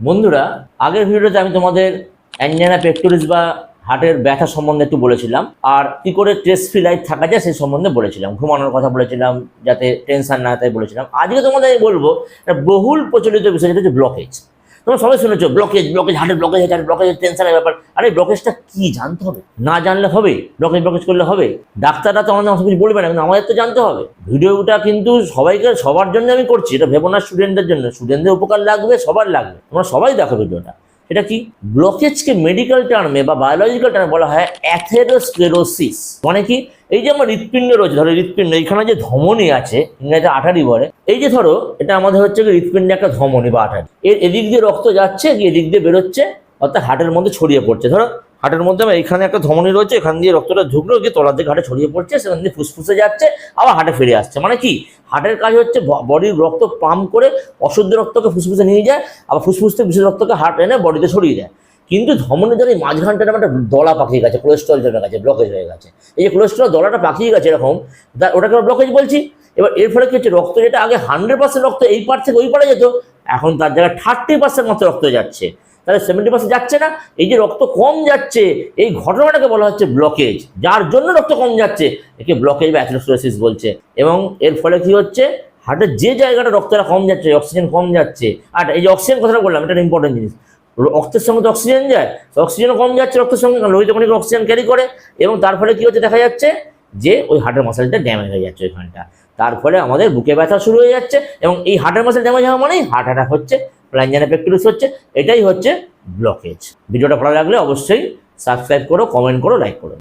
বন্ধুরা, আগের ভিডিওতে আমি তোমাদের অ্যাঞ্জাইনা পেক্টোরিস বা হার্টের ব্যথা সম্বন্ধে একটু বলেছিলাম, আর কি করে স্ট্রেস ফ্রি লাইফ থাকা যায় সেই সম্বন্ধে বলেছিলাম, ঘুমানোর কথা বলেছিলাম, যাতে টেনশন না তাই বলেছিলাম। আজকে তোমাদের আমি বলবো একটা বহুল প্রচলিত বিষয়, যেটা হচ্ছে ব্লকেজ। তোমরা সবাই শুনেছো ব্লকেজ, হার্টের ব্লকেজ, টেনশনের ব্যাপার। আরে ব্লকেজটা কি জানতে হবে, না জানলে হবে? ব্লকেজ করলে হবে? ডাক্তাররা তো আমাদের অত কিছু বলবে না, কিন্তু আমাদের তো জানতে হবে। ভিডিওটা কিন্তু সবার জন্য আমি করছি, এটা ভেবো না স্টুডেন্টদের জন্য। স্টুডেন্টদের উপকার লাগবে, সবার লাগবে। তোমরা সবাই দেখো ভিডিওটা। এটা কি? ব্লকেজকে মেডিকেল টার্মে বা বায়োলজিক্যাল টার্মে বলা হয় অ্যাথেরোস্ক্লেরোসিস। মানে কি? এই যে আমার হৃৎপিণ্ড রয়েছে, ধরো হৃৎপিণ্ড, এখানে যে ধমনী আছে, ইংরেজিতে আঠারি বলে। এই যে ধরো এটা আমাদের হচ্ছে হৃৎপিণ্ডে একটা ধমনী বা আঠারি, এর এদিক দিয়ে রক্ত যাচ্ছে, গিয়ে এদিক দিয়ে বেরোচ্ছে, অর্থাৎ হার্টের মধ্যে ছড়িয়ে পড়ছে। ধরো হার্টের মধ্যে এখানে একটা ধমনী রয়েছে, এখান দিয়ে রক্তটা ঢুকলো, গিয়ে তলার দিকে হার্টে ছড়িয়ে পড়ছে, সেখান দিয়ে ফুসফুসে যাচ্ছে, আবার হার্টে ফিরে আসছে। মানে কি? হার্টের কাজ হচ্ছে বডির রক্ত পাম্প করে অশুদ্ধ রক্তকে ফুসফুসে নিয়ে যায়, আবার ফুসফুস থেকে বিশুদ্ধ রক্তকে হার্ট এনে বডিতে ছড়িয়ে দেয়। কিন্তু ধমনী ধরে মাঝখানটা একটা দলা পাকিয়ে গেছে, কোলেস্ট্রল জমে গেছে, ব্লকেজ হয়ে গেছে। এই যে কোলেস্ট্রল দলাটা পাকিয়ে গেছে এরকম, ওটাকে আমরা ব্লকেজ বলছি। এবার এর ফলে কি হচ্ছে, রক্ত যেটা আগে 100% রক্ত এই পার থেকে ওই পারে যেত, এখন তার জায়গায় 30% মাত্র রক্ত যাচ্ছে। তাহলে 70% যাচ্ছে না। এই যে রক্ত কম যাচ্ছে, এই ঘটনাটাকে বলা হচ্ছে ব্লকেজ। যার জন্য রক্ত কম যাচ্ছে একে ব্লকেজ বা অ্যাথেরোস্ক্লেরোসিস বলছে। এবং এর ফলে কি হচ্ছে, হার্টের যে জায়গাটা রক্তটা কম যাচ্ছে, অক্সিজেন কম যাচ্ছে। আর এই যে অক্সিজেন কথাটা বললাম, এটা ইম্পর্টেন্ট জিনিস। রক্তের সঙ্গে তো অক্সিজেন যায়, অক্সিজেনও কম যাচ্ছে রক্তের সঙ্গে, লোহিত কণিকা অক্সিজেন ক্যারি করে। এবং তার ফলে কি হচ্ছে, দেখা যাচ্ছে যে ওই হার্টের মাসেলটা ড্যামেজ হয়ে যাচ্ছে ওইখানটা। তার ফলে আমাদের বুকে ব্যথা শুরু হয়ে যাচ্ছে, এবং এই হার্টের মাসেল ড্যামেজ হওয়া মানেই হার্ট অ্যাটাক হচ্ছে, অ্যাঞ্জাইনা পেক্টোরিস হচ্ছে। এটাই হচ্ছে ব্লকেজ। ভিডিওটা ভালো লাগলে অবশ্যই সাবস্ক্রাইব করো, কমেন্ট করো, লাইক করো।